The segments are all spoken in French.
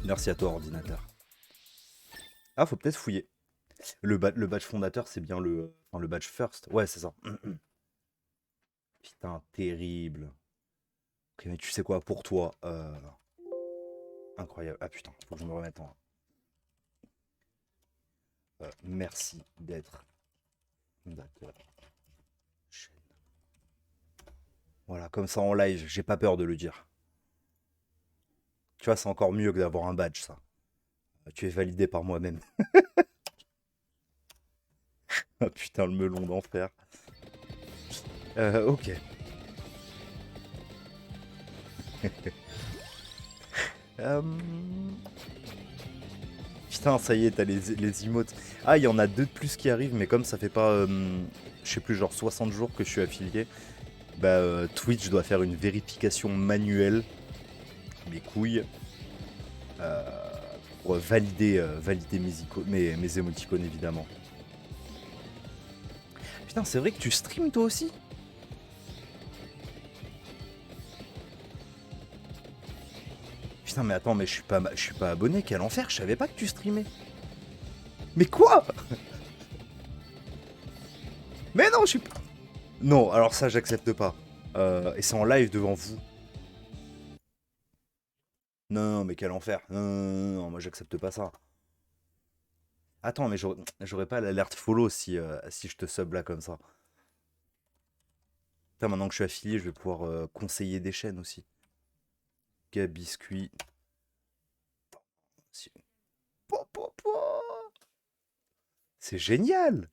Merci à toi, ordinateur. Ah, faut peut-être fouiller. Le badge fondateur, c'est bien le. Enfin, le badge first. Ouais, c'est ça. Putain, terrible. Ok, mais tu sais quoi, pour toi, incroyable. Ah putain, faut que je me remette en. Merci d'être fondateur. Voilà, comme ça en live, j'ai pas peur de le dire. Tu vois, c'est encore mieux que d'avoir un badge, ça. Tu es validé par moi-même. Ah putain, le melon d'enfer. Ok. Euh, Putain, ça y est, t'as les emotes. Ah, il y en a deux de plus qui arrivent, mais comme ça fait pas, je sais plus, genre 60 jours que je suis affilié, bah Twitch doit faire une vérification manuelle, mes couilles, euh, pour valider mes émoticônes, évidemment. Putain, c'est vrai que tu streams toi aussi? Putain, mais attends, mais je suis pas abonné, quel enfer, je savais pas que tu streamais. Mais quoi? Mais non, je suis pas... Non, alors ça, j'accepte pas. Et c'est en live devant vous. Non, non, mais quel enfer. Non, non, non, non, moi j'accepte pas ça. Attends, mais j'aurais pas l'alerte follow si je te sub là comme ça. Putain, maintenant que je suis affilié, je vais pouvoir conseiller des chaînes aussi. Gabiscuit. Si- Po, po, po. C'est génial!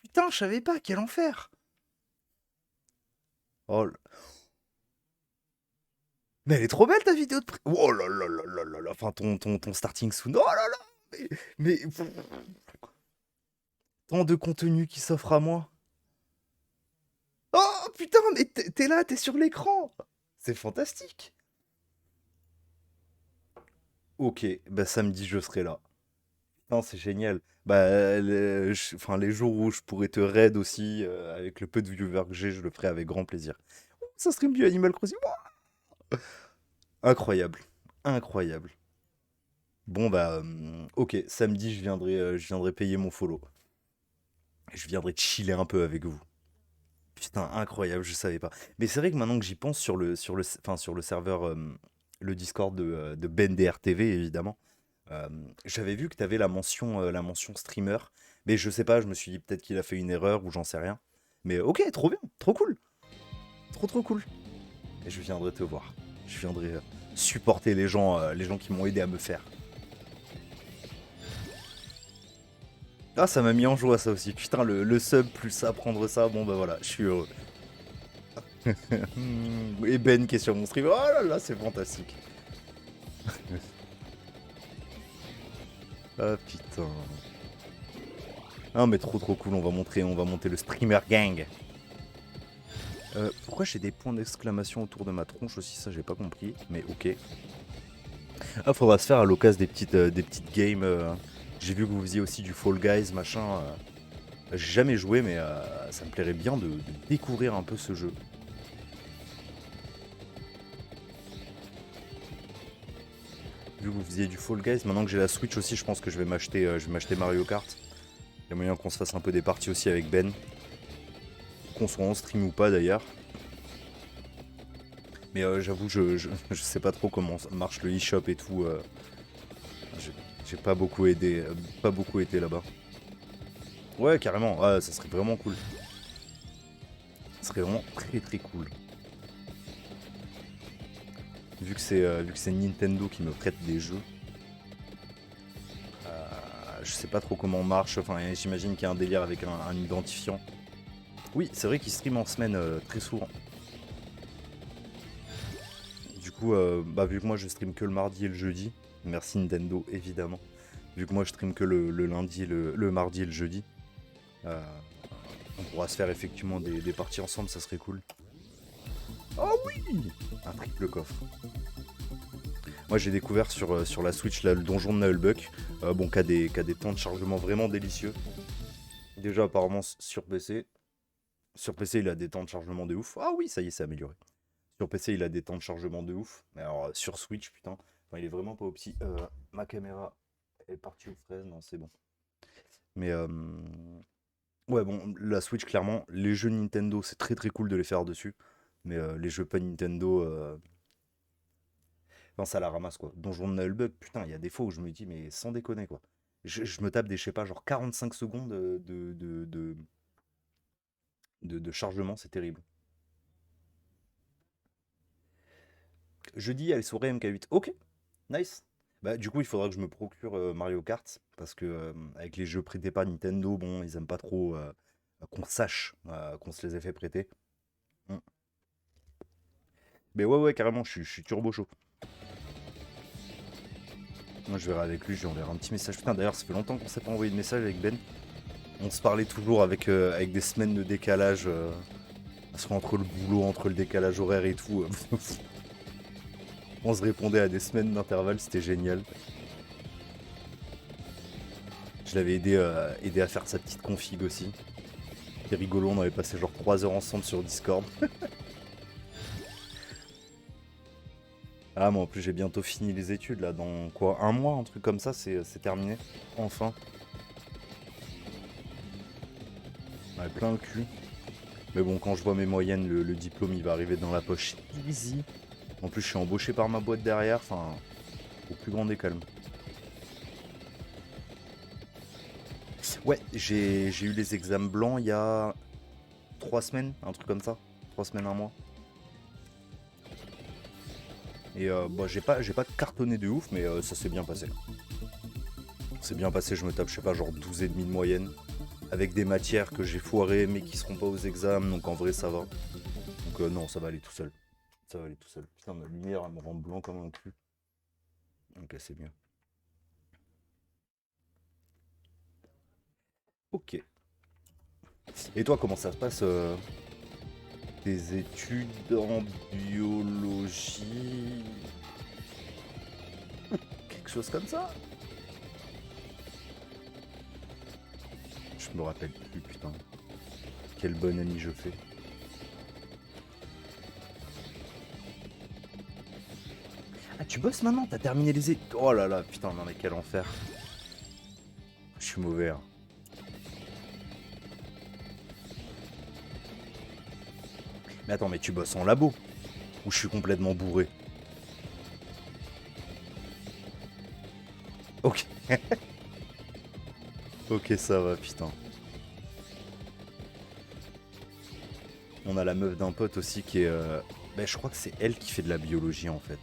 Putain, je savais pas, quel enfer! Oh, mais elle est trop belle ta vidéo de oh là là là là là là. Enfin, ton starting soon. Oh là là! Mais tant de contenu qui s'offre à moi. Oh putain, mais t'es là, t'es sur l'écran! C'est fantastique! Ok, bah samedi je serai là. Non, c'est génial. Bah, enfin, les jours où je pourrais te raid aussi, avec le peu de viewers que j'ai, je le ferai avec grand plaisir. Ça stream du Animal Crossing. Ouah, incroyable. Incroyable. Bon, bah, ok, samedi, je viendrai payer mon follow. Je viendrai chiller un peu avec vous. Putain, incroyable, je savais pas. Mais c'est vrai que maintenant que j'y pense enfin, sur le serveur, le Discord de BNDR TV, évidemment, j'avais vu que tu avais la mention streamer. Mais je sais pas, je me suis dit peut-être qu'il a fait une erreur ou j'en sais rien. Mais ok, trop bien, trop cool. Trop trop cool. Et je viendrai te voir. Je viendrai supporter les gens qui m'ont aidé à me faire. Ah, ça m'a mis en joie ça aussi. Putain, le sub plus apprendre ça, bon bah voilà, je suis heureux. Et Ben qui est sur mon stream. Oh là là, c'est fantastique. Ah putain. Ah mais trop trop cool, on va monter le streamer gang. Pourquoi j'ai des points d'exclamation autour de ma tronche aussi, ça j'ai pas compris, mais ok. Ah, faudra se faire à l'occasion des petites games. J'ai vu que vous faisiez aussi du Fall Guys, machin. J'ai jamais joué, mais ça me plairait bien de découvrir un peu ce jeu. Vu que vous faisiez du Fall Guys, maintenant que j'ai la Switch aussi, je pense que je vais m'acheter Mario Kart. Il y a moyen qu'on se fasse un peu des parties aussi avec Ben. Qu'on soit en stream ou pas d'ailleurs. Mais j'avoue, je sais pas trop comment marche le eShop et tout. J'ai j'ai pas beaucoup été là-bas. Ouais, carrément, ouais, ça serait vraiment cool. Ça serait vraiment très très cool. Vu que c'est Nintendo qui me prête des jeux, je sais pas trop comment on marche. Enfin, j'imagine qu'il y a un délire avec un identifiant. Oui, c'est vrai qu'il stream en semaine très souvent. Du coup, bah, vu que moi je stream que le mardi et le jeudi, merci Nintendo évidemment. Vu que moi je stream que le lundi, le mardi et le jeudi, euh, on pourra se faire effectivement des parties ensemble, ça serait cool. Oh oui! Un triple coffre. Moi j'ai découvert sur la Switch là, le donjon de Nullbuck, bon, qui a des temps de chargement vraiment délicieux. Déjà apparemment sur PC. Sur PC il a des temps de chargement de ouf. Ah oui, ça y est, c'est amélioré. Sur PC il a des temps de chargement de ouf. Mais alors sur Switch, putain. Enfin, il est vraiment pas au petit. Ma caméra est partie aux fraises, non, c'est bon. Mais ouais, bon, la Switch, clairement, les jeux Nintendo, c'est très très cool de les faire dessus. Mais les jeux pas Nintendo, enfin, ça la ramasse quoi. Donjon de Nullbug, putain, il y a des fois où je me dis, mais sans déconner quoi. Je me tape des, je sais pas, genre 45 secondes de chargement, c'est terrible. Jeudi, elle sourit MK8. Ok, nice. Bah, du coup, il faudra que je me procure Mario Kart. Parce que avec les jeux prêtés par Nintendo, bon, ils aiment pas trop qu'on sache qu'on se les ait fait prêter. Mm. Mais ouais, ouais, carrément, je suis turbo chaud. Moi, je verrai avec lui, je lui enverrai un petit message. Putain, d'ailleurs, ça fait longtemps qu'on s'est pas envoyé de message avec Ben. On se parlait toujours avec des semaines de décalage. Parce qu'entre le boulot, entre le décalage horaire et tout, on se répondait à des semaines d'intervalle, c'était génial. Je l'avais aidé à faire sa petite config aussi. C'était rigolo, on avait passé genre 3 heures ensemble sur Discord. Ah, moi en plus j'ai bientôt fini les études là, dans quoi, un mois, un truc comme ça, c'est terminé. Enfin. Ouais, plein le cul. Mais bon, quand je vois mes moyennes, le diplôme il va arriver dans la poche easy. En plus, je suis embauché par ma boîte derrière, enfin, au plus grand des calmes. Ouais, j'ai eu les examens blancs il y a 3 semaines, un truc comme ça. 3 semaines, un mois. Et bah, j'ai pas cartonné de ouf, mais ça s'est bien passé. C'est bien passé, je me tape, je sais pas, genre 12,5 de moyenne. Avec des matières que j'ai foirées, mais qui seront pas aux examens, donc en vrai, ça va. Donc non, ça va aller tout seul. Ça va aller tout seul. Putain, ma lumière, elle me rend blanc comme un cul. Ok, c'est mieux. Ok. Et toi, comment ça se passe tes études en biologie? Quelque chose comme ça? Je me rappelle plus, putain. Quelle bonne amie je fais. Ah, tu bosses maintenant? T'as terminé les études? Oh là là, putain, non mais quel enfer. Je suis mauvais, hein. Mais attends, mais tu bosses en labo? Ou je suis complètement bourré? Ok. Ok, ça va, putain. On a la meuf d'un pote aussi qui est... Ben, je crois que c'est elle qui fait de la biologie en fait.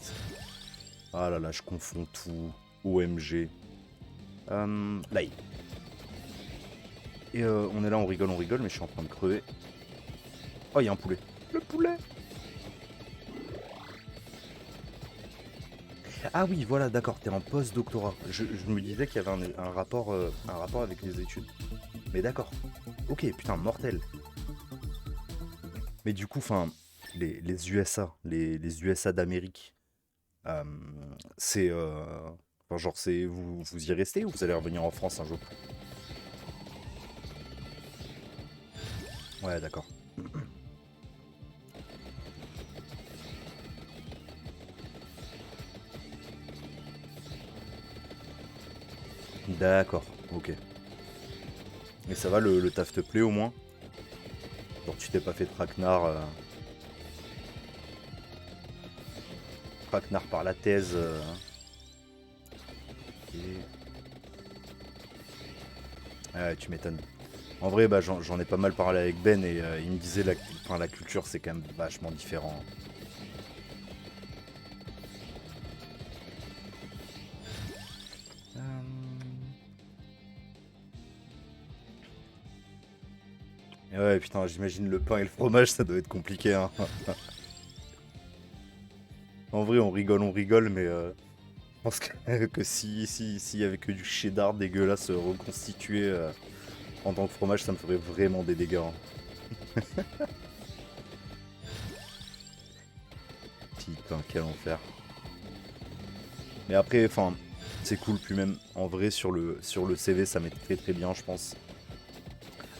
Ah là là, je confonds tout. OMG. Là. Et on est là, on rigole, mais je suis en train de crever. Oh, il y a un poulet. Le poulet. Ah oui, voilà, d'accord, t'es en post-doctorat. Je me disais qu'il y avait un rapport avec les études. Mais d'accord. Ok, putain, mortel. Mais du coup, enfin, les USA, les USA d'Amérique, euh, c'est... enfin, genre, c'est... Vous y restez ou vous allez revenir en France un jour? Ouais, d'accord. D'accord, ok. Mais ça va, le taf te plaît au moins? Genre, tu t'es pas fait traquenard par la thèse. Et... Ouais, tu m'étonnes. En vrai, bah, j'en ai pas mal parlé avec Ben et il me disait enfin, la culture c'est quand même vachement différent. Et ouais, putain, j'imagine le pain et le fromage, ça doit être compliqué, hein. En vrai, on rigole, mais je pense que s'il y avait que du cheddar dégueulasse reconstitué en tant que fromage, ça me ferait vraiment des dégâts, hein. Putain, quel enfer. Mais après, enfin, c'est cool. Puis même, en vrai, sur le CV, ça met très très bien, je pense.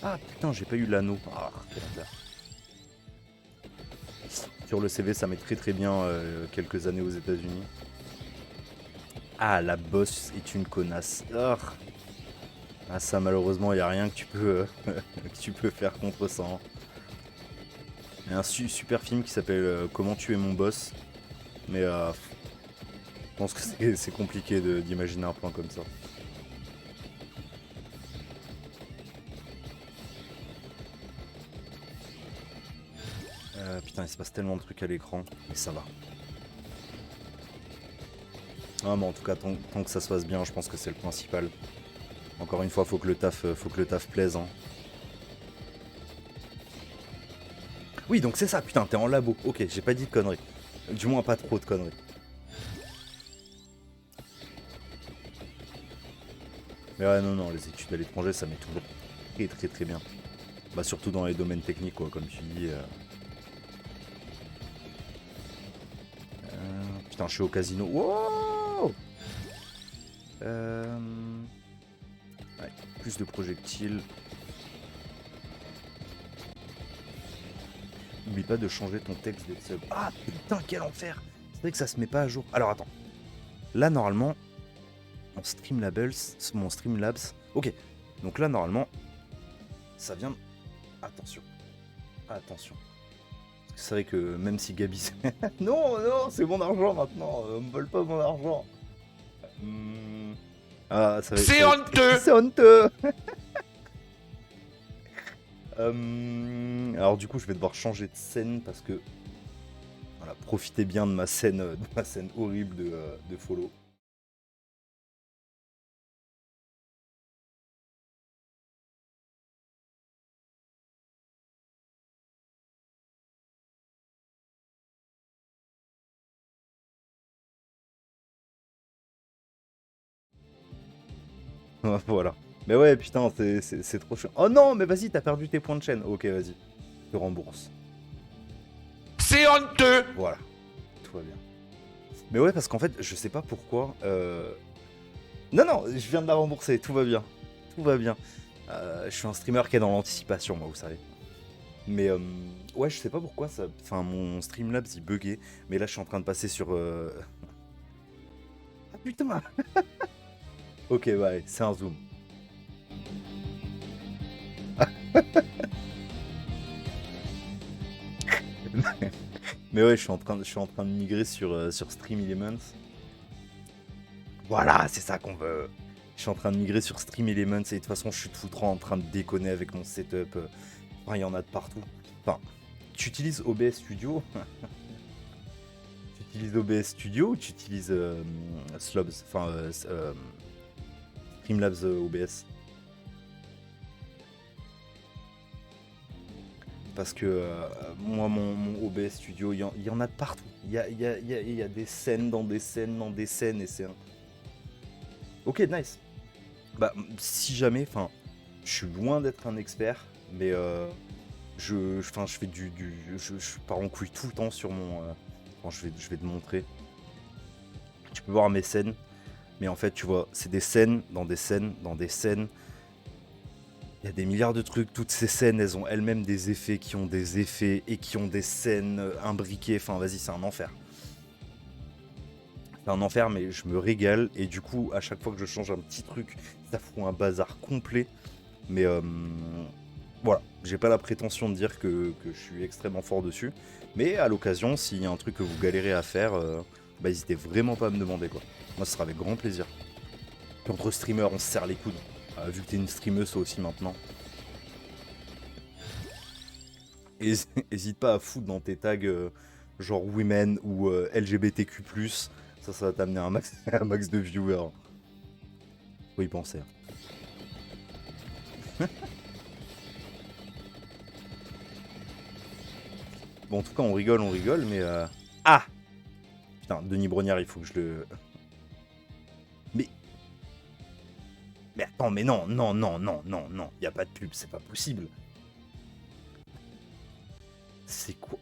Ah putain, j'ai pas eu l'anneau. Ah, quel enfer. Sur le CV, ça met très très bien quelques années aux États-Unis. Ah, la bosse est une connasse. Ah, ah, ça, malheureusement, il a rien que tu peux, que tu peux faire contre ça, hein. Il y a un super film qui s'appelle Comment tuer mon boss. Mais je pense que c'est compliqué d'imaginer un plan comme ça. Putain, il se passe tellement de trucs à l'écran, mais ça va. Ah, mais en tout cas, tant que ça se passe bien, je pense que c'est le principal. Encore une fois, faut que le taf plaise, hein. Oui, donc c'est ça, putain, t'es en labo. Ok, j'ai pas dit de conneries. Du moins, pas trop de conneries. Mais ouais, non, non, les études à l'étranger, ça met toujours très très très bien. Bah, surtout dans les domaines techniques, quoi, comme tu dis. Putain, je suis au casino. Wow. Ouais, plus de projectiles. N'oublie pas de changer ton texte des subs. Ah putain, quel enfer! C'est vrai que ça se met pas à jour. Alors attends. Là, normalement, mon Streamlabs. Ok. Donc là, normalement, ça vient. Attention. Attention. Parce que c'est vrai que même si Gabi. Non, non, c'est mon argent maintenant. On me vole pas mon argent. Ah, ça va. C'est honteux! C'est honteux! Alors du coup, je vais devoir changer de scène parce que voilà, profitez bien de ma scène horrible de follow. Voilà. Mais ouais, putain, c'est trop chiant. Oh non, mais vas-y, t'as perdu tes points de chaîne. Ok, vas-y, je te rembourse. C'est honteux! Voilà, tout va bien. Mais ouais, parce qu'en fait, je sais pas pourquoi. Non, non, je viens de la rembourser, tout va bien. Tout va bien. Je suis un streamer qui est dans l'anticipation, moi, vous savez. Mais ouais, je sais pas pourquoi ça. Enfin, mon Streamlabs il buguait. Mais là, je suis en train de passer sur. Ah putain! Ok, ouais, c'est un zoom. Mais ouais, je suis en train de migrer sur Stream Elements. Voilà, c'est ça qu'on veut. Je suis en train de migrer sur Stream Elements et de toute façon, je suis tout le temps en train de déconner avec mon setup. Enfin, il y en a de partout. Enfin, tu utilises OBS Studio? Tu utilises OBS Studio ou tu utilises Slobs? Enfin, Streamlabs OBS? Parce que moi, mon OBS Studio, il y en a de partout. Il y a des scènes dans des scènes dans des scènes et c'est un. Ok, nice. Bah, si jamais, enfin, je suis loin d'être un expert, mais je fais je pars en couille tout le temps sur mon. Je vais te montrer. Tu peux voir mes scènes, mais en fait, tu vois, c'est des scènes dans des scènes dans des scènes. Il y a des milliards de trucs, toutes ces scènes, elles ont elles-mêmes des effets qui ont des effets et qui ont des scènes imbriquées. Enfin, vas-y, c'est un enfer. C'est un enfer, mais je me régale. Et du coup, à chaque fois que je change un petit truc, ça fout un bazar complet. Mais voilà, j'ai pas la prétention de dire que je suis extrêmement fort dessus. Mais à l'occasion, s'il y a un truc que vous galérez à faire, bah n'hésitez vraiment pas à me demander quoi. Moi, ce sera avec grand plaisir. Puis entre streamers, on se serre les coudes. Vu que t'es une streameuse toi aussi maintenant. Hésite pas à foutre dans tes tags genre women ou LGBTQ+. Ça va t'amener un max, un max de viewers. Faut y penser. Bon, en tout cas, on rigole, mais... Ah! Putain, Denis Brognard, il faut que je le... Mais... Mais attends, mais non, non, non, non, non, non. Y a pas de pub, c'est pas possible. C'est quoi?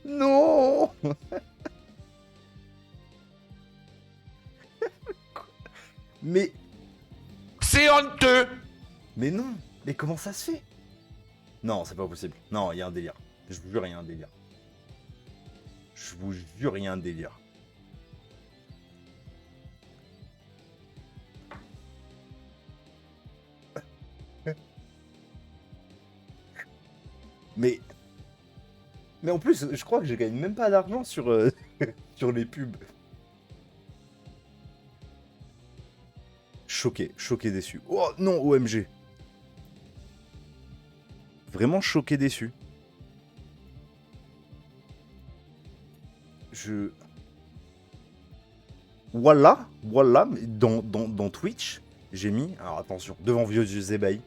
Non! Mais... C'est honteux! Mais non! Mais comment ça se fait? Non, c'est pas possible. Non, il y a un délire. Je vous jure, il y a un délire. Je vous jure, il y a un délire. Mais, mais en plus, je crois que je gagne même pas d'argent sur, sur les pubs. Choqué, choqué déçu. Oh non, OMG. Vraiment choqué déçu. Voilà, mais dans Twitch, j'ai mis... Alors attention, devant vieux ébahis.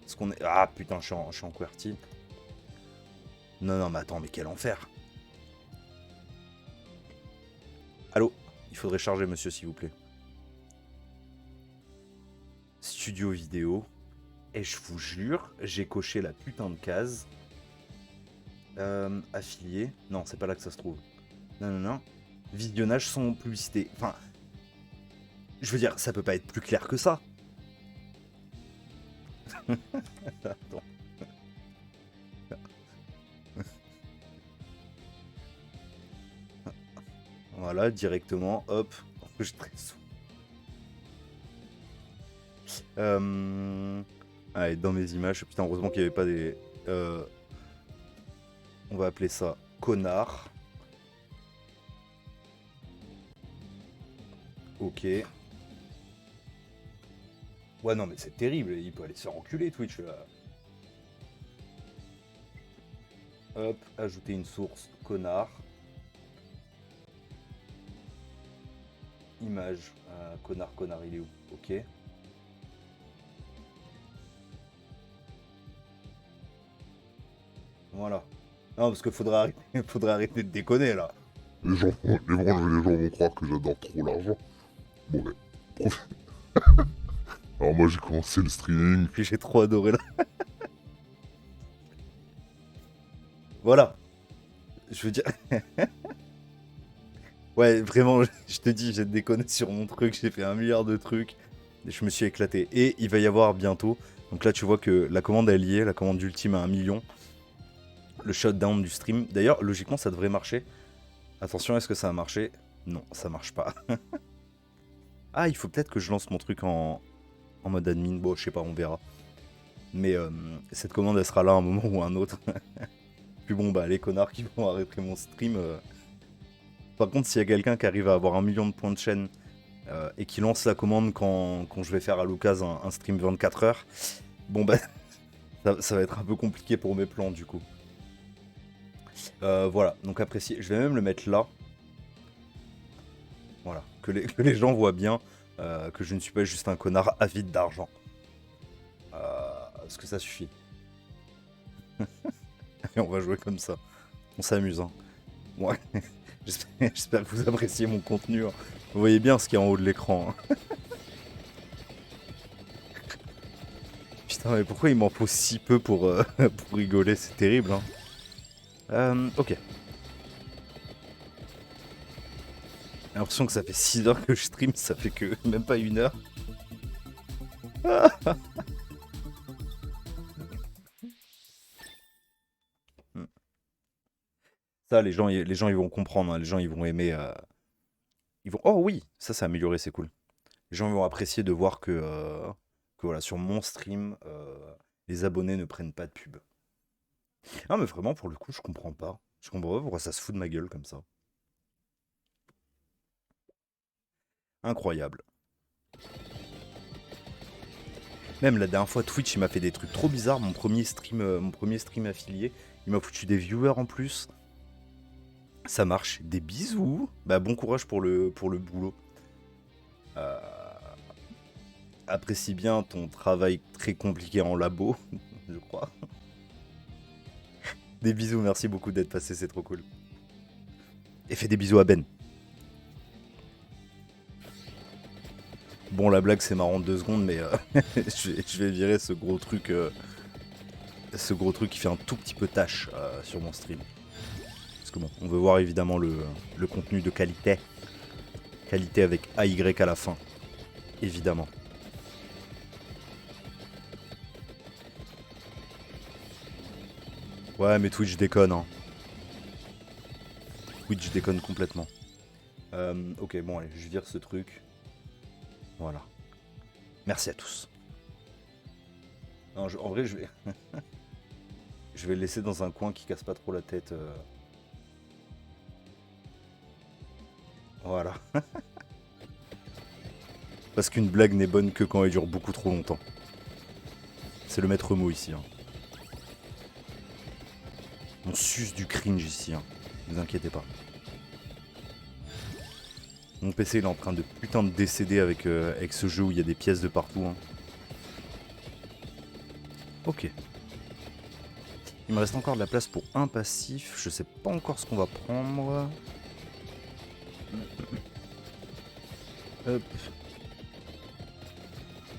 Parce qu'on est... Ah putain, je suis en QWERTY. Non, mais attends, mais quel enfer. Allô, il faudrait charger monsieur, s'il vous plaît. Studio vidéo. Et je vous jure, j'ai coché la putain de case. Affilié. Non, c'est pas là que ça se trouve. Non. Visionnage sans publicité. Enfin, je veux dire, ça peut pas être plus clair que ça. Attends. Voilà, directement, hop, enregistré sous. Allez, dans mes images, putain, heureusement qu'il n'y avait pas des... on va appeler ça connard. Ok. Ouais, non, mais c'est terrible, il peut aller se faire enculer, Twitch, là. Hop, ajouter une source, connard. Image, connard, il est où? Ok. Voilà. Non, parce qu'il faudrait arrêter de déconner, là. Les gens vont croire que j'adore trop l'argent. Bon, mais alors moi j'ai commencé le streaming. Puis j'ai trop adoré, là. Voilà. Je veux dire... Ouais, vraiment, je te dis, j'ai déconné sur mon truc, j'ai fait 1 milliard de trucs, et je me suis éclaté. Et il va y avoir bientôt, donc là tu vois que la commande est liée, la commande ultime à 1 million, le shutdown du stream. D'ailleurs, logiquement, ça devrait marcher. Attention, est-ce que ça a marché? Non, ça marche pas. Ah, il faut peut-être que je lance mon truc en mode admin, bon, je sais pas, on verra. Mais cette commande, elle sera là à un moment ou à un autre. Puis bon, bah, les connards qui vont arrêter mon stream... Par contre, s'il y a quelqu'un qui arrive à avoir 1 million de points de chaîne et qui lance la commande quand je vais faire à l'occasion un stream 24 heures, bon bah ça va être un peu compliqué pour mes plans du coup. Voilà, donc apprécié. Je vais même le mettre là. Voilà, que les gens voient bien que je ne suis pas juste un connard avide d'argent. Parce que ça suffit. Et on va jouer comme ça. On s'amuse, hein. Ouais. J'espère que vous appréciez mon contenu. Hein. Vous voyez bien ce qu'il y a en haut de l'écran. Hein. Putain, mais pourquoi il m'en faut si peu pour rigoler? C'est terrible. Hein. Ok. J'ai l'impression que ça fait 6 heures que je stream, ça fait que même pas 1 heure. Ça, les gens ils vont comprendre. Hein. Les gens, ils vont aimer. Ils vont... Oh oui, ça s'est amélioré, c'est cool. Les gens vont apprécier de voir que voilà, sur mon stream, les abonnés ne prennent pas de pub. Ah, mais vraiment, pour le coup, je comprends pas. Je comprends pas pourquoi ça se fout de ma gueule comme ça. Incroyable. Même la dernière fois, Twitch, il m'a fait des trucs trop bizarres. Mon premier stream affilié, il m'a foutu des viewers en plus. Ça marche. Des bisous. Bah, bon courage pour le boulot. Apprécie bien ton travail très compliqué en labo, je crois. Des bisous, merci beaucoup d'être passé, c'est trop cool. Et fais des bisous à Ben. Bon, la blague, c'est marrant de 2 secondes, mais je vais virer ce gros truc qui fait un tout petit peu tâche sur mon stream. Parce que bon, on veut voir évidemment le contenu de qualité. Qualité avec AY à la fin. Évidemment. Ouais, mais Twitch déconne, hein. Twitch déconne complètement. Ok, bon, allez, je vire ce truc. Voilà. Merci à tous. Non, en vrai, je vais... Je vais le laisser dans un coin qui casse pas trop la tête. Voilà. Parce qu'une blague n'est bonne que quand elle dure beaucoup trop longtemps. C'est le maître mot ici. Hein. On suce du cringe ici. Hein. Ne vous inquiétez pas. Mon PC il est en train de putain de décéder avec ce jeu où il y a des pièces de partout. Hein. Ok. Il me reste encore de la place pour un passif. Je sais pas encore ce qu'on va prendre. Hop.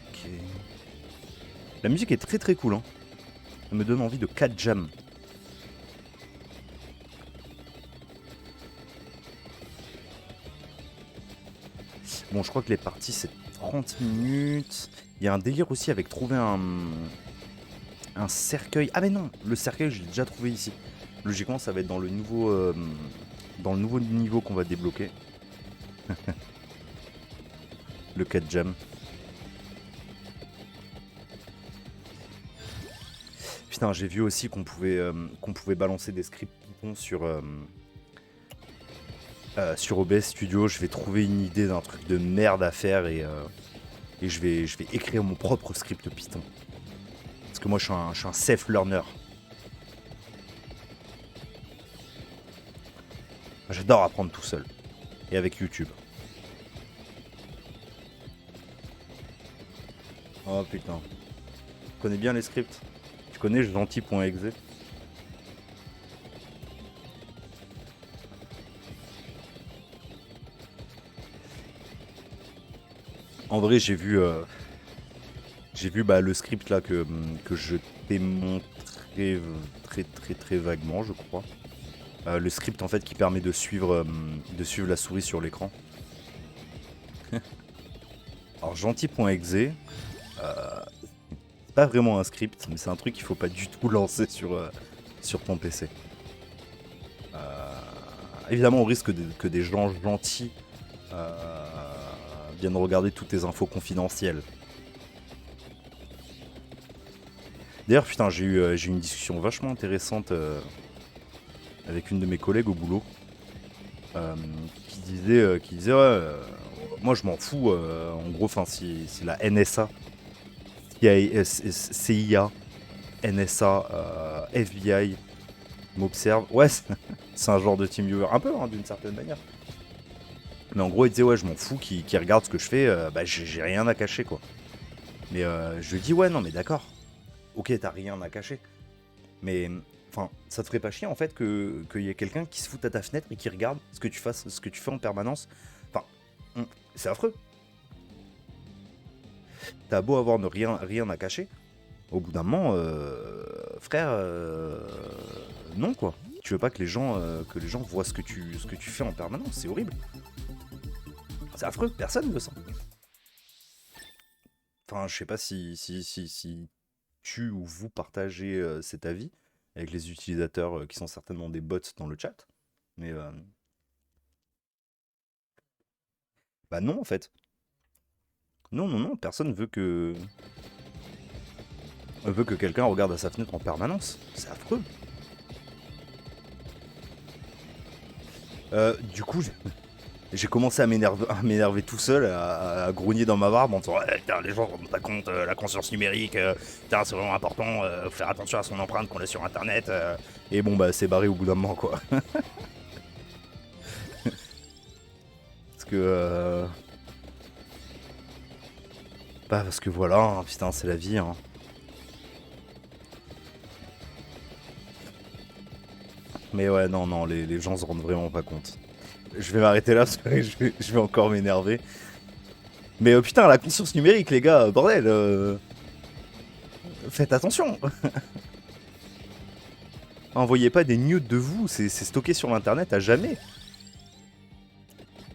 Ok. La musique est très très cool. Hein. Elle me donne envie de 4 jam. Bon, je crois que les parties c'est 30 minutes. Il y a un délire aussi avec trouver un cercueil. Ah mais non, le cercueil je l'ai déjà trouvé ici. Logiquement ça va être dans le nouveau niveau qu'on va débloquer. Le 4 jam. Putain, j'ai vu aussi qu'on pouvait balancer des scripts Python sur OBS Studio. Je vais trouver une idée d'un truc de merde à faire et je vais écrire mon propre script Python. Parce que moi je suis un self-learner. J'adore apprendre tout seul. Et avec YouTube. Oh putain. Tu connais bien les scripts? Tu connais gentil.exe? En vrai, j'ai vu le script là que je t'ai montré très vaguement, je crois. Le script en fait qui permet de suivre la souris sur l'écran. Alors gentil.exe, c'est pas vraiment un script, mais c'est un truc qu'il faut pas du tout lancer sur ton PC. Évidemment, on risque que des gens gentils viennent regarder toutes tes infos confidentielles. D'ailleurs, putain, j'ai eu une discussion vachement intéressante avec une de mes collègues au boulot qui disait ouais, moi je m'en fous, en gros, si la NSA, CIA, NSA, FBI m'observe, ouais, c'est un genre de team viewer, un peu hein, d'une certaine manière. Mais en gros, il disait ouais, je m'en fous qui regarde ce que je fais, j'ai rien à cacher quoi. Mais je lui dis ouais, non mais d'accord. Ok, t'as rien à cacher. Mais enfin, ça te ferait pas chier en fait qu'il y ait quelqu'un qui se fout à ta fenêtre et qui regarde ce que tu fais en permanence. Enfin, c'est affreux. T'as beau avoir rien à cacher, au bout d'un moment, frère, non quoi. Tu veux pas que les gens voient ce que tu fais en permanence, c'est horrible. C'est affreux, personne ne veut ça. Enfin, je sais pas si tu ou vous partagez cet avis avec les utilisateurs qui sont certainement des bots dans le chat. Mais bah non en fait. Non, personne veut que quelqu'un regarde à sa fenêtre en permanence. C'est affreux. Du coup, j'ai commencé à m'énerver tout seul, à grogner dans ma barbe en disant putain, les gens ne rendent pas compte, la conscience numérique, putain, c'est vraiment important, faut faire attention à son empreinte qu'on laisse sur internet. Et bon, bah, c'est barré au bout d'un moment, quoi. Parce que. Bah, parce que voilà, hein, putain, c'est la vie, hein. Mais ouais, non, les gens se rendent vraiment pas compte. Je vais m'arrêter là parce que je vais encore m'énerver. Mais putain, la conscience numérique, les gars, bordel. Faites attention. Envoyez pas des nudes de vous, c'est stocké sur l'internet à jamais.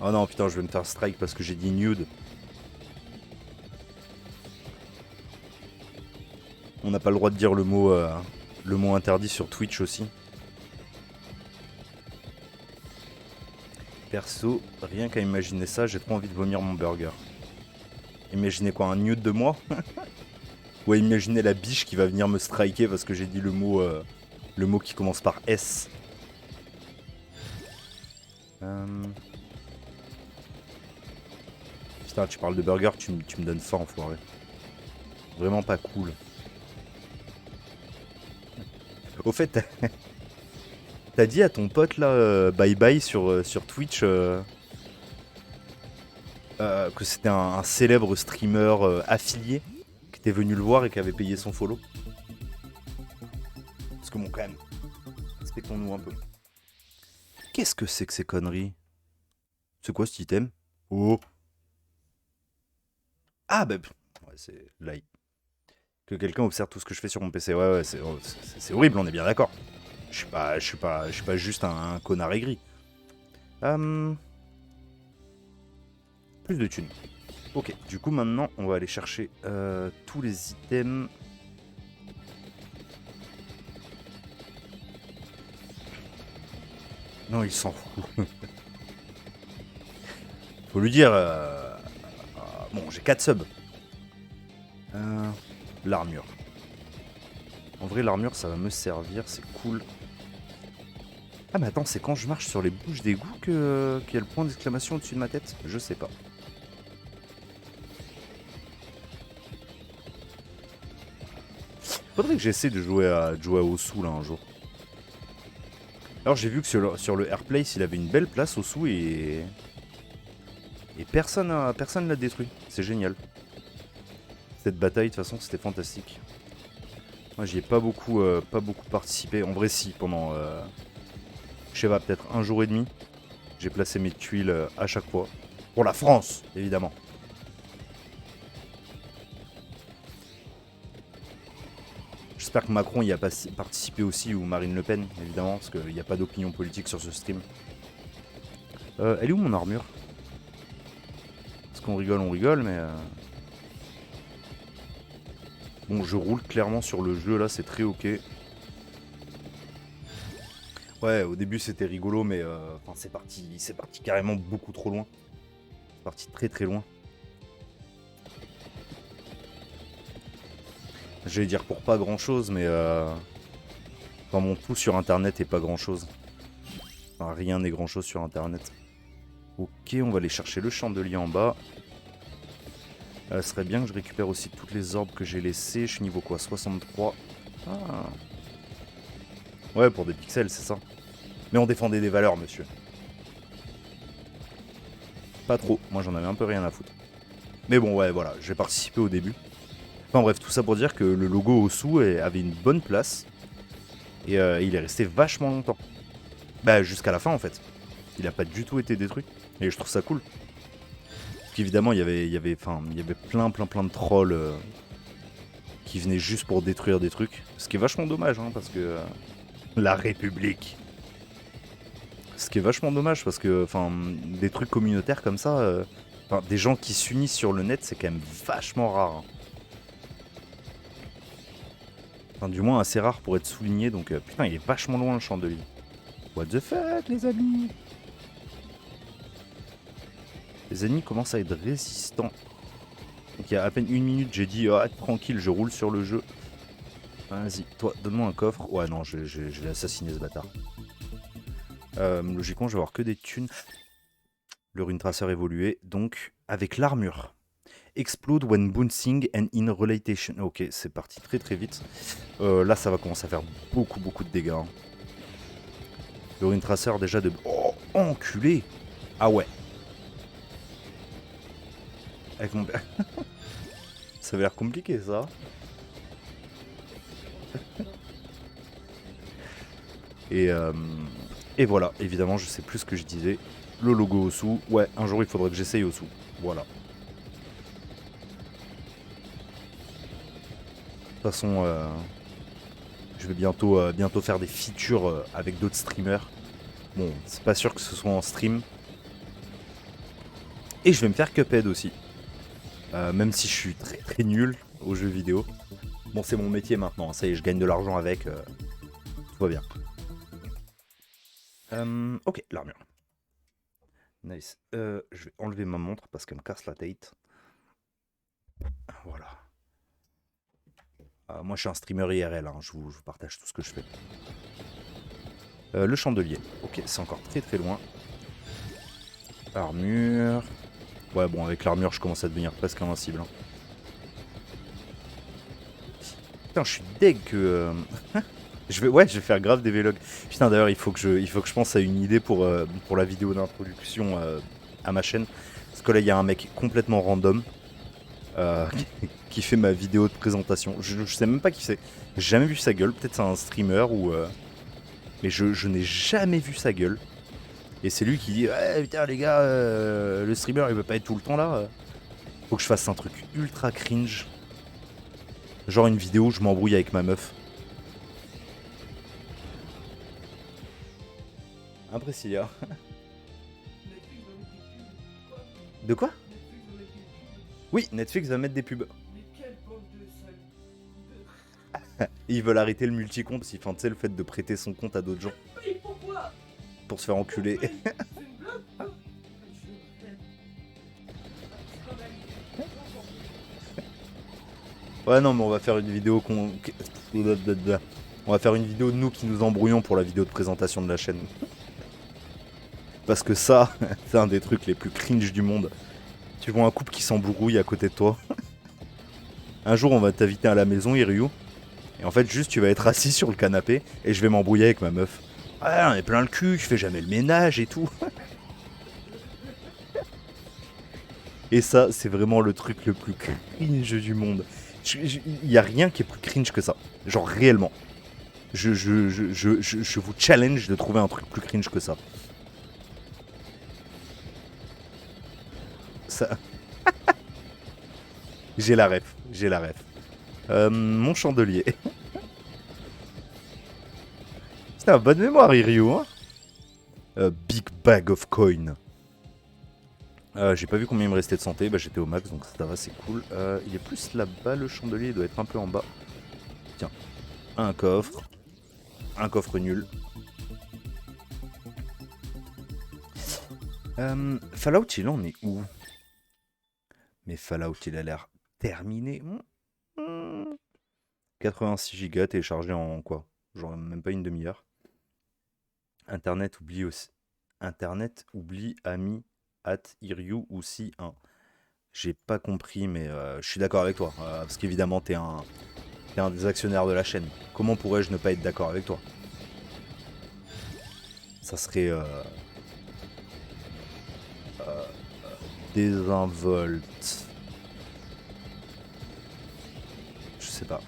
Oh non, putain, je vais me faire strike parce que j'ai dit nude. On n'a pas le droit de dire le mot interdit sur Twitch aussi. Perso, rien qu'à imaginer ça, j'ai trop envie de vomir mon burger. Imaginez quoi, un nude de moi? Ouais, imaginez la biche qui va venir me striker parce que j'ai dit le mot Le mot qui commence par S. Putain, tu parles de burger, tu me donnes faim, enfoiré. Vraiment pas cool. Au fait, t'as dit à ton pote là, bye bye sur Twitch, que c'était un célèbre streamer affilié qui était venu le voir et qui avait payé son follow. Parce que bon, quand même, respectons-nous un peu. Qu'est-ce que c'est que ces conneries? C'est quoi cet item? Oh! Ah bah, ouais, c'est là. Que quelqu'un observe tout ce que je fais sur mon PC. Ouais, ouais, c'est horrible, on est bien d'accord. Je suis pas juste un connard aigri. Plus de thunes. Ok, du coup maintenant on va aller chercher tous les items. Non, il s'en fout. Faut lui dire. Bon, j'ai 4 subs. L'armure. En vrai, l'armure ça va me servir, c'est cool. Ah, mais attends, c'est quand je marche sur les bouches d'égout qu'il y a le point d'exclamation au-dessus de ma tête? Je sais pas. Faudrait que j'essaie de jouer à Osu là un jour. Alors j'ai vu que sur le Airplace il avait une belle place Osu et personne l'a détruit. C'est génial. Cette bataille de toute façon c'était fantastique. Moi j'y ai pas beaucoup participé. En vrai si pendant je sais pas peut-être un jour et demi. J'ai placé mes tuiles à chaque fois. Pour la France évidemment. J'espère que Macron y a participé aussi, ou Marine Le Pen, évidemment, parce qu'il n'y a pas d'opinion politique sur ce stream. Elle est où mon armure? Parce qu'on rigole, mais... Bon, je roule clairement sur le jeu, là, c'est très ok. Ouais, au début, c'était rigolo, mais c'est parti carrément beaucoup trop loin. C'est parti très très loin. J'allais dire pour pas grand-chose, mais... Enfin, mon tout sur Internet est pas grand-chose. Enfin, rien n'est grand-chose sur Internet. Ok, on va aller chercher le chandelier en bas. Ce serait bien que je récupère aussi toutes les orbes que j'ai laissées. Je suis niveau quoi? 63. Ah. Ouais, pour des pixels, c'est ça. Mais on défendait des valeurs, monsieur. Pas trop. Moi, j'en avais un peu rien à foutre. Mais bon, ouais, voilà. J'ai participé au début. Enfin bref, tout ça pour dire que le logo Osu avait une bonne place. Et il est resté vachement longtemps. Bah, jusqu'à la fin, en fait. Il a pas du tout été détruit. Et je trouve ça cool. Parce qu'évidemment, il y avait plein de trolls qui venaient juste pour détruire des trucs. Ce qui est vachement dommage, hein, parce que... la République. Ce qui est vachement dommage, parce que des trucs communautaires comme ça, des gens qui s'unissent sur le net, c'est quand même vachement rare. Hein. Enfin, du moins assez rare pour être souligné, donc putain, il est vachement loin le chandelier. What the fuck, les amis? Les ennemis commencent à être résistants. Donc il y a à peine une minute, j'ai dit tranquille, je roule sur le jeu. Vas-y, toi, donne-moi un coffre. Ouais, non, je l'ai assassiné ce bâtard. Logiquement, je vais avoir que des thunes. Le rune tracer évolué, donc avec l'armure. Explode when bouncing and in relation. Ok, c'est parti très très vite. Là, ça va commencer à faire beaucoup de dégâts. Hein. Le rune tracer déjà de... Oh, enculé! Ah ouais. Avec mon... ça avait l'air compliqué, ça. Et voilà, évidemment, je sais plus ce que je disais. Le logo Osu. Ouais, un jour, il faudrait que j'essaye Osu. Voilà. De toute façon, je vais bientôt faire des features avec d'autres streamers. Bon, c'est pas sûr que ce soit en stream. Et je vais me faire Cuphead aussi. Même si je suis très très nul aux jeux vidéo. Bon, c'est mon métier maintenant. Ça y est, je gagne de l'argent avec. Tout va bien. Ok, l'armure. Nice. Je vais enlever ma montre parce qu'elle me casse la tête. Voilà. Moi, je suis un streamer IRL, hein, je vous partage tout ce que je fais. Le chandelier. Ok, c'est encore très très loin. Armure. Ouais, bon, avec l'armure, je commence à devenir presque invincible. Hein. Putain, je suis deg que... je vais faire grave des vlogs. Putain, d'ailleurs, il faut que je pense à une idée pour la vidéo d'introduction à ma chaîne. Parce que là, il y a un mec complètement random qui fait ma vidéo de présentation. Je sais même pas qui c'est. J'ai jamais vu sa gueule. Peut-être c'est un streamer ou... mais je n'ai jamais vu sa gueule. Et c'est lui qui dit ouais, putain, les gars, le streamer, il veut pas être tout le temps là. Faut que je fasse un truc ultra cringe. Genre une vidéo où je m'embrouille avec ma meuf. Hein, Priscilla? De quoi? Oui, Netflix va mettre des pubs. Ils veulent arrêter le multi-compte parce qu'ils font, tu sais, le fait de prêter son compte à d'autres gens. Pour se faire enculer. Ouais, non, mais on va faire une vidéo on va faire une vidéo de nous qui nous embrouillons pour la vidéo de présentation de la chaîne. Parce que ça, c'est un des trucs les plus cringe du monde. Tu vois un couple qui s'embrouille à côté de toi. Un jour, on va t'inviter à la maison, Iryu. Et en fait, juste, tu vas être assis sur le canapé et je vais m'embrouiller avec ma meuf. Ouais, on est plein le cul, je fais jamais le ménage et tout. Et ça, c'est vraiment le truc le plus cringe du monde. Il y a rien qui est plus cringe que ça. Genre, réellement. Je vous challenge de trouver un truc plus cringe que ça. Ça... j'ai la ref. Mon chandelier. C'est un bonne mémoire, Iryu. Hein, big bag of coin. J'ai pas vu combien il me restait de santé. Bah, j'étais au max, donc ça va, c'est cool. Il est plus là-bas, le chandelier. Il doit être un peu en bas. Tiens, un coffre. Un coffre nul. Fallout, il en est où? Mais Fallout, il a l'air terminé. 86 Go téléchargé en quoi? Genre même pas une demi-heure. Internet oublie aussi. Internet oublie ami @iryu ou si 1. J'ai pas compris, mais je suis d'accord avec toi. Parce qu'évidemment, t'es un des actionnaires de la chaîne. Comment pourrais-je ne pas être d'accord avec toi? Ça serait désinvolte. Je sais pas.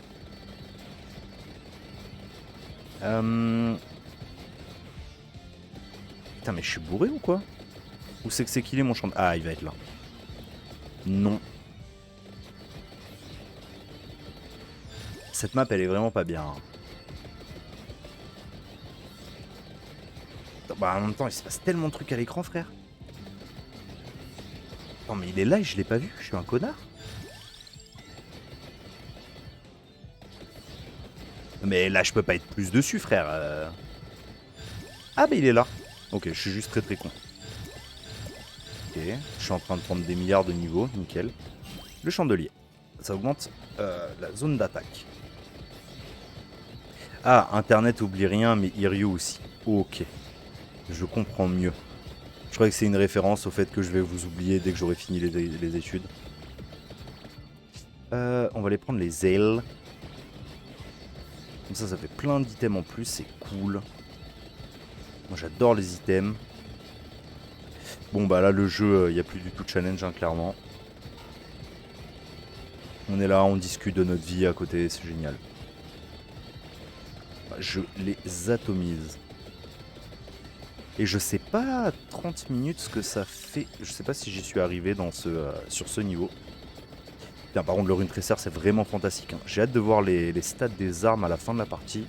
Putain, mais je suis bourré ou quoi? Où c'est qu'il est mon champ? Ah, il va être là. Non. Cette map, elle est vraiment pas bien. Hein. Bah, en même temps, il se passe tellement de trucs à l'écran, frère. Non, mais il est là et je l'ai pas vu. Je suis un connard. Mais là, je peux pas être plus dessus, frère. Ah, bah, il est là. Ok, je suis juste très très con. Ok, je suis en train de prendre des milliards de niveaux, nickel. Le chandelier. Ça augmente la zone d'attaque. Ah, Internet oublie rien, mais Iryu aussi. Ok, je comprends mieux. Je crois que c'est une référence au fait que je vais vous oublier dès que j'aurai fini les études. On va aller prendre les ailes. Comme ça fait plein d'items en plus, c'est cool. Moi j'adore les items. Bon bah là le jeu, il n'y a plus du tout de challenge, hein, clairement. On est là, on discute de notre vie à côté, c'est génial. Je les atomise. Et je sais pas à 30 minutes ce que ça fait. Je sais pas si j'y suis arrivé dans sur ce niveau. Putain, par contre, le Rune Tracer, c'est vraiment fantastique. Hein. J'ai hâte de voir les stats des armes à la fin de la partie.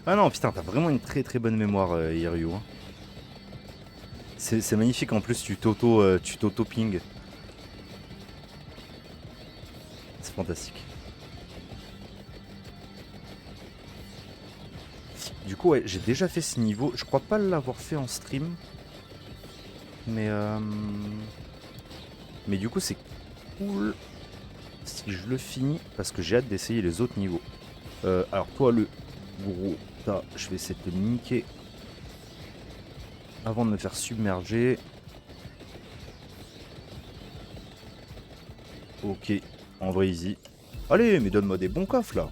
Ah non, putain, t'as vraiment une très très bonne mémoire, Iryu. Hein. C'est magnifique, en plus, tu t'auto-ping. C'est fantastique. Du coup, ouais, j'ai déjà fait ce niveau. Je crois pas l'avoir fait en stream. Mais du coup, c'est cool. si je le finis, parce que j'ai hâte d'essayer les autres niveaux. Alors toi le gros, je vais essayer de te niquer avant de me faire submerger. Ok, en vrai easy. Allez, mais donne-moi des bons coffres là.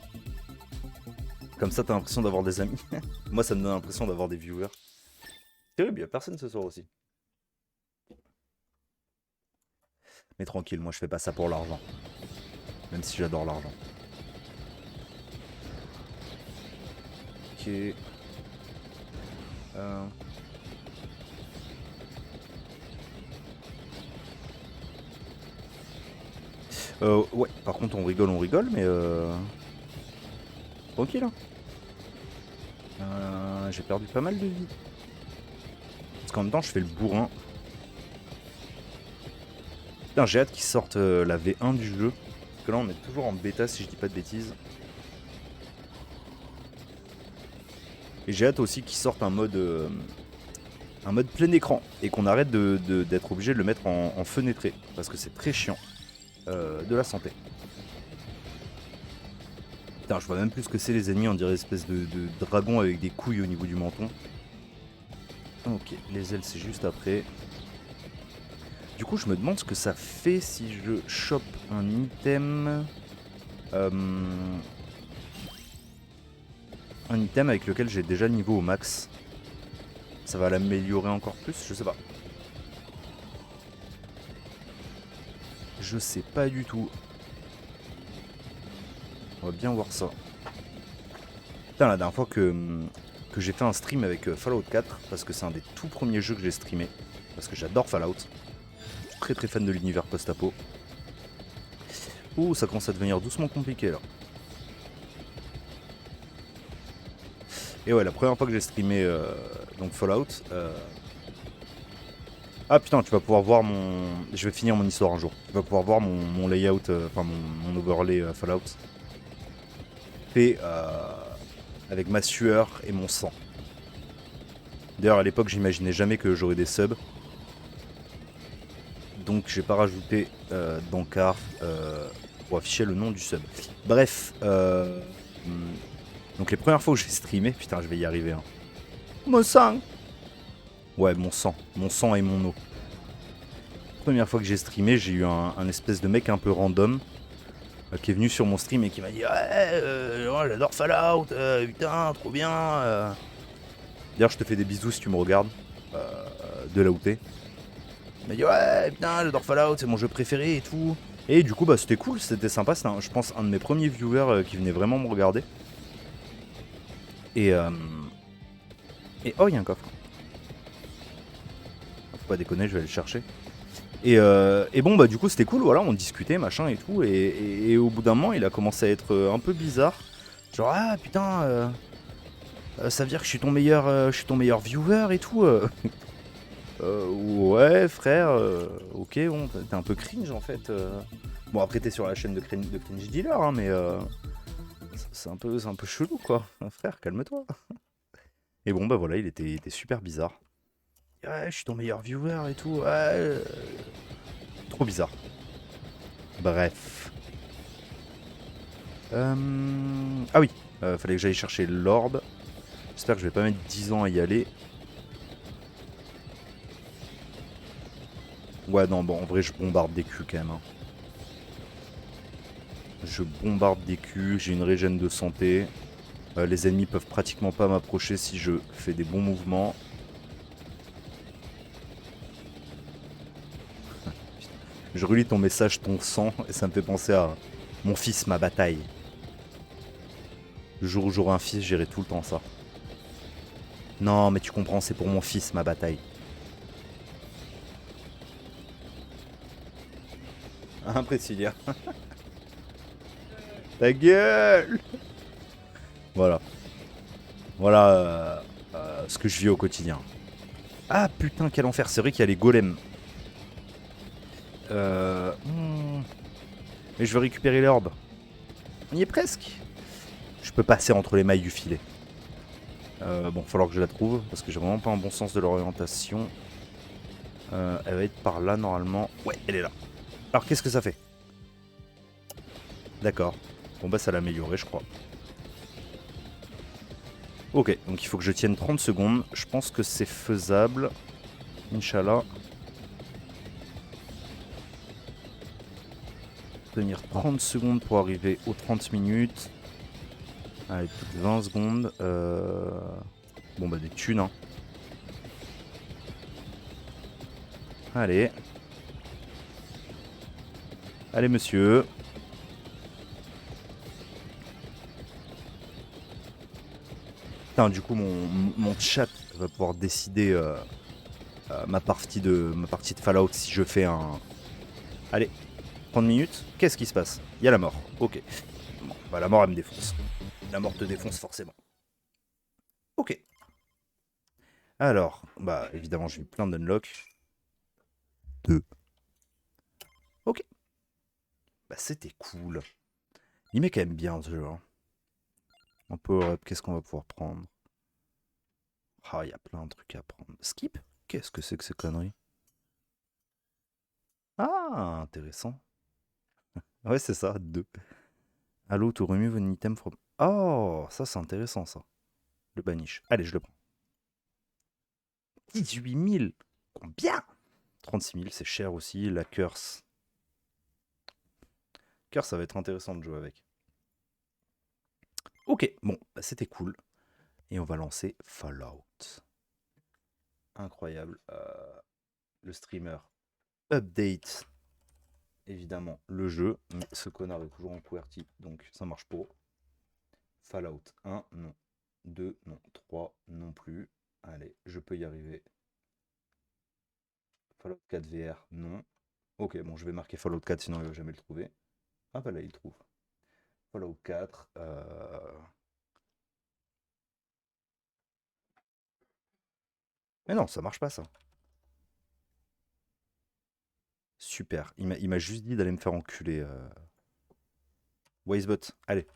Comme ça t'as l'impression d'avoir des amis. Moi ça me donne l'impression d'avoir des viewers. Terrible, y'a personne ce soir aussi. Mais tranquille, moi je fais pas ça pour l'argent. Même si j'adore l'argent. Ok. Ouais, par contre on rigole, mais tranquille. J'ai perdu pas mal de vie. Parce qu'en même temps je fais le bourrin. Putain, j'ai hâte qu'ils sortent la V1 du jeu. Parce que là on est toujours en bêta si je dis pas de bêtises. Et j'ai hâte aussi qu'ils sortent un mode plein écran. Et qu'on arrête d'être obligé de le mettre en fenêtré. Parce que c'est très chiant. De la santé. Putain, je vois même plus ce que c'est les ennemis, on dirait espèce de dragon avec des couilles au niveau du menton. Ok, les ailes c'est juste après. Du coup je me demande ce que ça fait si je chope un item. Un item avec lequel j'ai déjà le niveau au max. Ça va l'améliorer encore plus, je sais pas. Je sais pas du tout. On va bien voir ça. Putain, la dernière fois que j'ai fait un stream avec Fallout 4, parce que c'est un des tout premiers jeux que j'ai streamé, parce que j'adore Fallout. Je suis très très fan de l'univers post-apo. Ouh, ça commence à devenir doucement compliqué là. Et ouais, la première fois que j'ai streamé donc Fallout... Ah putain, tu vas pouvoir voir mon... Je vais finir mon histoire un jour. Tu vas pouvoir voir mon layout, enfin mon overlay Fallout. Fait avec ma sueur et mon sang. D'ailleurs à l'époque j'imaginais jamais que j'aurais des subs. Donc j'ai pas rajouté d'encart pour afficher le nom du sub. Bref, donc les premières fois où j'ai streamé, putain je vais y arriver. Hein. Mon sang. Ouais, mon sang et mon eau. Première fois que j'ai streamé, j'ai eu un espèce de mec un peu random qui est venu sur mon stream et qui m'a dit ouais, j'adore Fallout, putain, trop bien. D'ailleurs, je te fais des bisous si tu me regardes de là où t'es. Il m'a dit ouais, putain, j'adore Fallout, c'est mon jeu préféré et tout. Et du coup, bah c'était cool, c'était sympa. C'était, je pense, un de mes premiers viewers qui venait vraiment me regarder. Et oh, il y a un coffre. Faut pas déconner, je vais aller le chercher. Et bon bah du coup c'était cool, voilà, on discutait machin et tout, et au bout d'un moment il a commencé à être un peu bizarre. Genre ah putain, ça veut dire que je suis ton meilleur viewer et tout. Ouais frère, ok bon, t'es un peu cringe en fait. Bon après t'es sur la chaîne de Cringe Dealer hein, mais c'est un peu chelou quoi, frère calme-toi. Et bon bah voilà, il était super bizarre. Ouais, je suis ton meilleur viewer et tout. Ouais, trop bizarre. Bref. Ah oui, fallait que j'aille chercher l'orbe. J'espère que je vais pas mettre 10 ans à y aller. Ouais, non, bon, en vrai, je bombarde des culs quand même. Hein. Je bombarde des culs, j'ai une régène de santé. Les ennemis peuvent pratiquement pas m'approcher si je fais des bons mouvements. Je relis ton message, ton sang, et ça me fait penser à mon fils, ma bataille. Le jour où j'aurai un fils, j'irai tout le temps ça. Non, mais tu comprends, c'est pour mon fils, ma bataille. Hein, Priscilla. Ta gueule. Voilà. Voilà ce que je vis au quotidien. Ah putain, quel enfer, c'est vrai qu'il y a les golems. Mais je veux récupérer l'orbe. On y est presque. Je peux passer entre les mailles du filet. Bon, il va falloir que je la trouve parce que j'ai vraiment pas un bon sens de l'orientation. Elle va être par là normalement. Ouais, elle est là. Alors qu'est-ce que ça fait? D'accord. Bon bah ça l'a amélioré je crois. Ok, donc il faut que je tienne 30 secondes. Je pense que c'est faisable. Inch'Allah. Tenir 30 secondes pour arriver aux 30 minutes. Allez, plus de 20 secondes. Bon bah des thunes hein. Allez. Allez monsieur. Putain, du coup mon chat va pouvoir décider ma partie de Fallout si je fais un... Allez, 30 minutes. Qu'est-ce qui se passe? Il y a la mort. Ok. Bon, bah la mort elle me défonce. La mort te défonce forcément. Ok. Alors, bah évidemment j'ai eu plein d'unlock. 2. Ok. Bah c'était cool. Il met quand même bien ce jeu. Hein. En power-up, qu'est-ce qu'on va pouvoir prendre? Ah, il y a plein de trucs à prendre. Skip? Qu'est-ce que c'est que ces conneries? Ah, intéressant. Ouais, c'est ça, 2. Allo to remove an item from... Oh, ça c'est intéressant ça. Le banish. Allez, je le prends. 18 000. Combien? 36 000, c'est cher aussi. La curse. Curse, ça va être intéressant de jouer avec. Ok, bon, bah, c'était cool. Et on va lancer Fallout. Incroyable. Le streamer update évidemment le jeu, mais ce connard est toujours en QWERTY, donc ça marche pas. Fallout 1, non. 2, non. 3, non plus. Allez, je peux y arriver. Fallout 4 VR, non. Ok, bon, je vais marquer Fallout 4, sinon il va jamais le trouver. Ah bah là, il le trouve. Fallout 4, mais non, ça marche pas, ça. Super, il m'a juste dit d'aller me faire enculer. Wisebot, allez.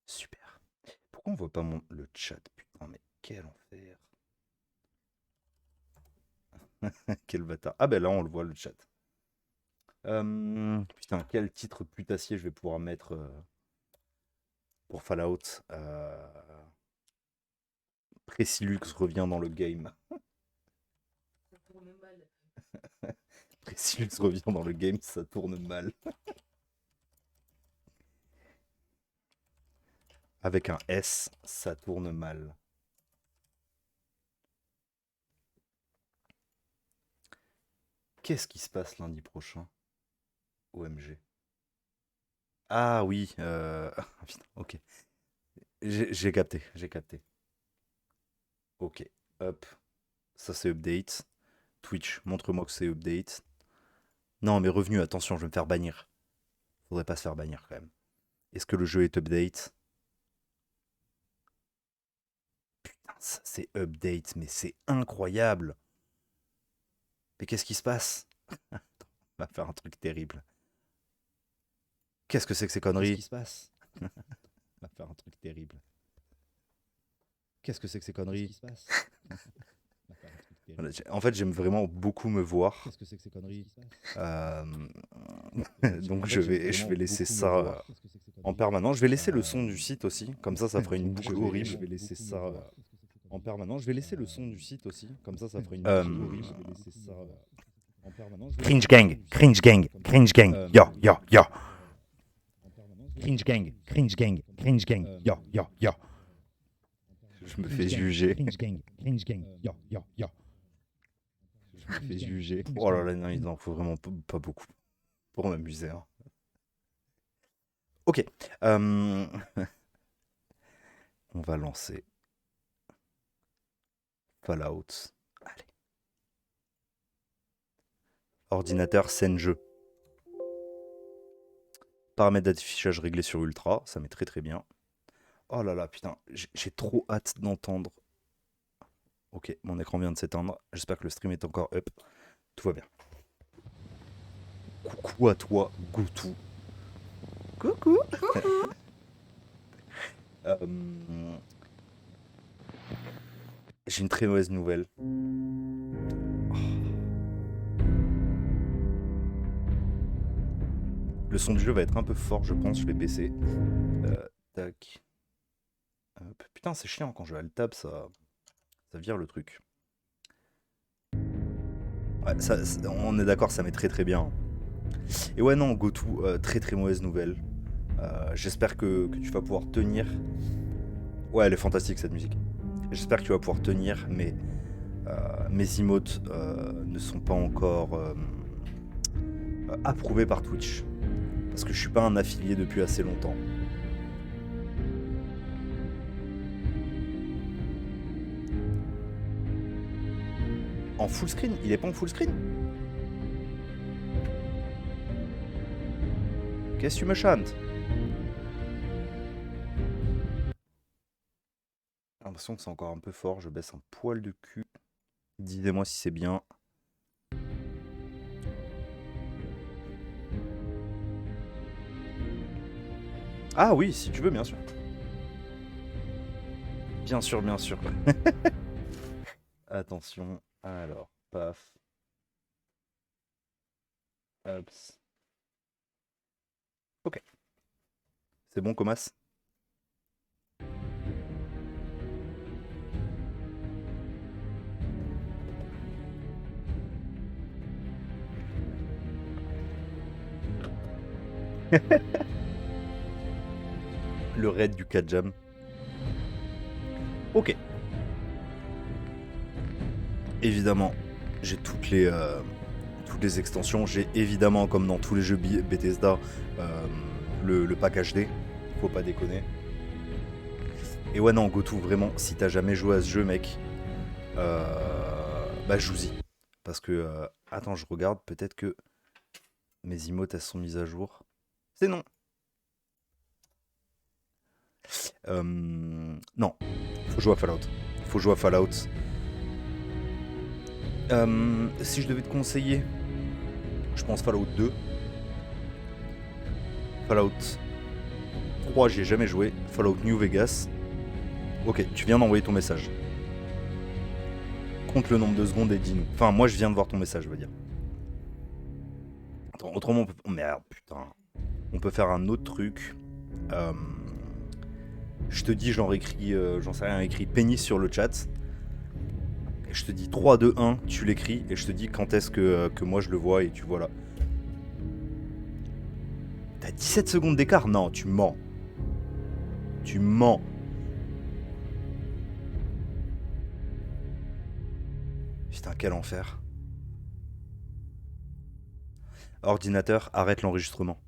Super. Pourquoi on voit pas le chat? Putain, mais quel enfer. Quel bâtard. Ah ben là, on le voit, le chat. Putain, quel titre putassier je vais pouvoir mettre pour Fallout. Précilux revient dans le game. Ça tourne mal. Précilux revient dans le game, ça tourne mal. Avec un S, ça tourne mal. Qu'est-ce qui se passe lundi prochain? OMG. Ah oui, putain, ok. J'ai capté, j'ai capté. Ok, hop. Ça c'est update. Twitch, montre-moi que c'est update. Non, mais revenu, attention, je vais me faire bannir. Faudrait pas se faire bannir quand même. Est-ce que le jeu est update? Putain, ça c'est update, mais c'est incroyable. Mais qu'est-ce qui se passe? On va faire un truc terrible. Qu'est-ce que c'est que ces conneries? Qu'est-ce qui se passe? On va faire un truc terrible. Qu'est-ce que c'est que ces conneries? Qu'est-ce qui se passe? Voilà, en fait, j'aime vraiment beaucoup me voir. Qu'est-ce que c'est que ces conneries? Donc je vais laisser ça en permanence. Je vais laisser le son du site aussi, comme ça ferait une boucle horrible. Je vais laisser ça en permanence. Je vais laisser le son du site aussi, comme ça ferait une boucle horrible. Je vais laisser ça en permanence. Cringe gang, cringe gang, cringe gang, yo yo yo. Cringe gang, cringe gang, cringe gang, yo yo yo. Je me fais juger. Cringe gang, yo yo yo. Je me fais juger. Oh là là, non, il en faut vraiment pas beaucoup pour m'amuser. Hein. Ok. On va lancer Fallout. Allez. Ordinateur, scène jeu. Paramètres d'affichage réglés sur Ultra. Ça met très très bien. Oh là là, putain. J'ai trop hâte d'entendre. Ok, mon écran vient de s'éteindre. J'espère que le stream est encore up. Tout va bien. Coucou à toi, Goutou. Coucou. J'ai une très mauvaise nouvelle. son du jeu va être un peu fort, je pense, je vais baisser. Tac. Hop. Putain, c'est chiant quand je vais alt-tab, ça vire le truc. Ouais, on est d'accord, ça met très très bien. Et ouais, non, Gotu, très très mauvaise nouvelle. J'espère que tu vas pouvoir tenir. Ouais, elle est fantastique cette musique. J'espère que tu vas pouvoir tenir, mais mes emotes ne sont pas encore approuvés par Twitch. Parce que je suis pas un affilié depuis assez longtemps. En full screen? Il est pas en full screen? Qu'est-ce que tu me chantes? J'ai l'impression que c'est encore un peu fort, je baisse un poil de cul. Dis-moi si c'est bien. Ah oui, si tu veux, bien sûr. Bien sûr, bien sûr. Attention, alors, paf. Hops. Ok. C'est bon, Comas? Le raid du Kajam. Ok. Évidemment, j'ai toutes les extensions. J'ai évidemment, comme dans tous les jeux Bethesda, le pack HD. Faut pas déconner. Et ouais, non, Gotu, vraiment, si t'as jamais joué à ce jeu, mec, bah joue-y. Parce que, attends, je regarde, peut-être que mes emotes, elles sont mises à jour. C'est non. Non, faut jouer à Fallout. Faut jouer à Fallout. Si je devais te conseiller, je pense Fallout 2. Fallout 3, j'y ai jamais joué. Fallout New Vegas. Ok, tu viens d'envoyer ton message. Compte le nombre de secondes et dis-nous. Enfin, moi, je viens de voir ton message, je veux dire. Attends, autrement, on peut... Oh, merde, putain. On peut faire un autre truc. Je te dis, j'en sais rien, écrit pénis sur le chat. Et je te dis 3, 2, 1, tu l'écris. Et je te dis quand est-ce que moi je le vois et tu vois là. T'as 17 secondes d'écart? Non, tu mens. Tu mens. Putain, quel enfer. Ordinateur, arrête l'enregistrement.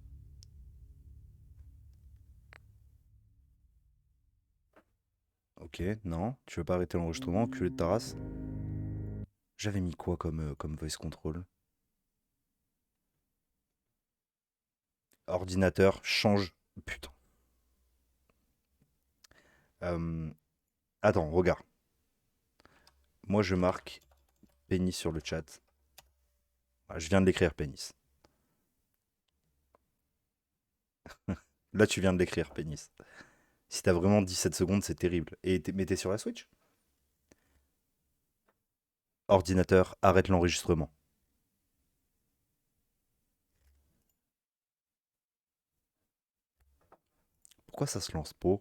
Ok, non, tu veux pas arrêter l'enregistrement, culé de ta race. J'avais mis quoi comme voice control? Ordinateur, change. Putain. Attends, regarde. Moi, je marque pénis sur le chat. Ah, je viens de l'écrire, pénis. Là, tu viens de l'écrire, pénis. Si t'as vraiment 17 secondes, c'est terrible. Mais t'es sur la Switch? Ordinateur, arrête l'enregistrement. Pourquoi ça se lance pas?